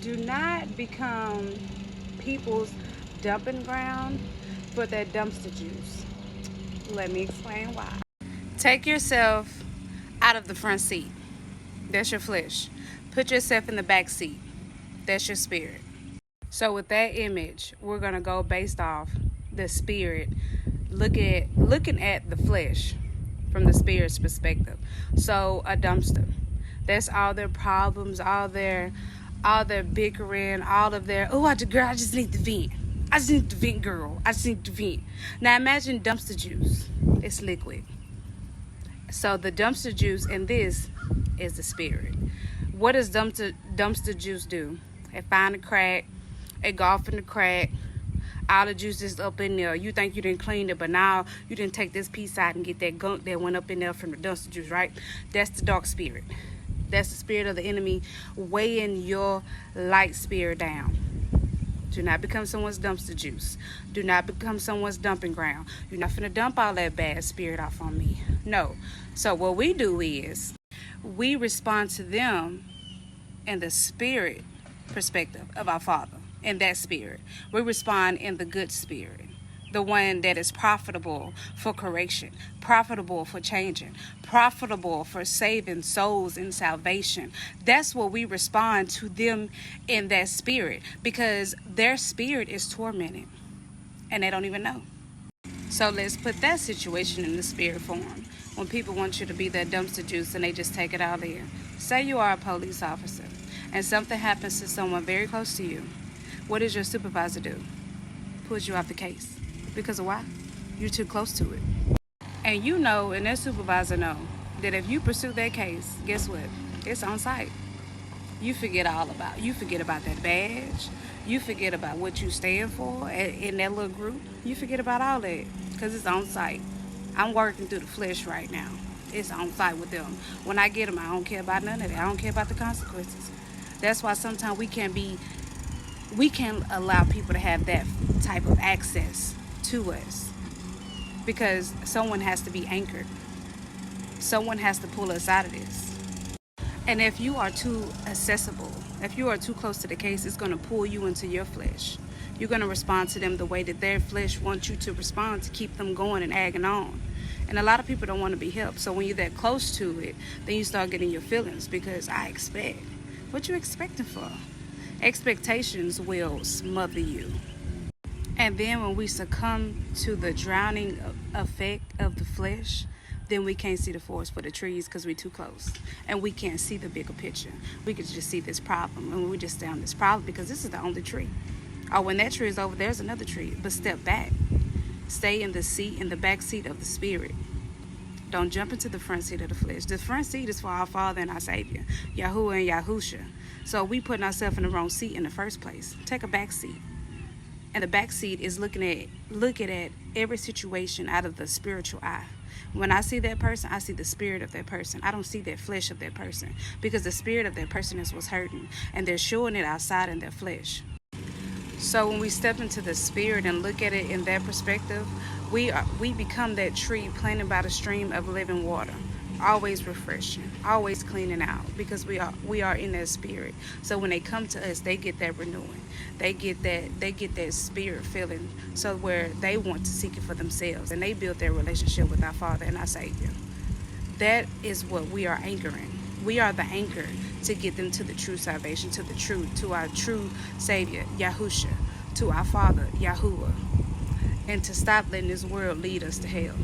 Do not become people's dumping ground for their dumpster juice. Let me explain why. Take yourself out of the front seat. That's your flesh. Put yourself in the back seat. That's your spirit. So with that image, we're gonna go based off the spirit, looking at the flesh from the spirit's perspective. So a dumpster. That's all their problems, all their bickering, all of their girl, I just need to vent. I just need to vent, girl. I just need to vent. Now imagine dumpster juice. It's liquid. So the dumpster juice in this is the spirit. What does dumpster juice do? It find a crack, it go off in the crack, all the juice is up in there. You think you didn't clean it, but now you didn't take this piece out and get that gunk that went up in there from the dumpster juice, right? That's the dark spirit. That's the spirit of the enemy weighing your light spirit down. Do not become someone's dumpster juice. Do not become someone's dumping ground. You're not finna dump all that bad spirit off on me. No. So what we do is we respond to them in the spirit perspective of our Father, in that spirit. We respond in the good spirit, the one that is profitable for correction, profitable for changing, profitable for saving souls in salvation. That's what we respond to them in that spirit, because their spirit is tormented and they don't even know. So let's put that situation in the spirit form. When people want you to be that dumpster juice and they just take it out there. Say you are a police officer and something happens to someone very close to you. What does your supervisor do? Pulls you off the case. Because of why? You're too close to it. And you know, and that supervisor know, that if you pursue that case, guess what? It's on site. You forget about that badge. You forget about what you stand for in that little group. You forget about all that because it's on site. I'm working through the flesh right now. It's on site with them. When I get them, I don't care about none of that. I don't care about the consequences. That's why sometimes we can't allow people to have that type of access to us, because someone has to be anchored. Someone has to pull us out of this. And if you are too accessible, if you are too close to the case, it's going to pull you into your flesh. You're going to respond to them the way that their flesh wants you to respond, to keep them going and agging on. And a lot of people don't want to be helped. So when you're that close to it, then you start getting your feelings, because I expect. What you expecting for? Expectations will smother you. And then when we succumb to the drowning effect of the flesh, then we can't see the forest for the trees because we're too close. And we can't see the bigger picture. We could just see this problem, and we just stay on this problem because this is the only tree. Or when that tree is over, there's another tree. But step back. Stay in the back seat of the spirit. Don't jump into the front seat of the flesh. The front seat is for our Father and our Savior, Yahuwah and Yahusha. So we putting ourselves in the wrong seat in the first place. Take a back seat. And the back seat is looking at every situation out of the spiritual eye. When I see that person, I see the spirit of that person. I don't see that flesh of that person, because the spirit of that person is what's hurting, and they're showing it outside in their flesh. So when we step into the spirit and look at it in that perspective, we become that tree planted by the stream of living water, always refreshing, always cleaning out, because we are in that spirit. So when they come to us, they get that renewing, they get that spirit feeling, so where they want to seek it for themselves, and they build their relationship with our Father and our Savior. That is what we are anchoring. We are the anchor to get them to the true salvation, to our true Savior, Yahusha, to our Father, Yahuwah, and to stop letting this world lead us to hell.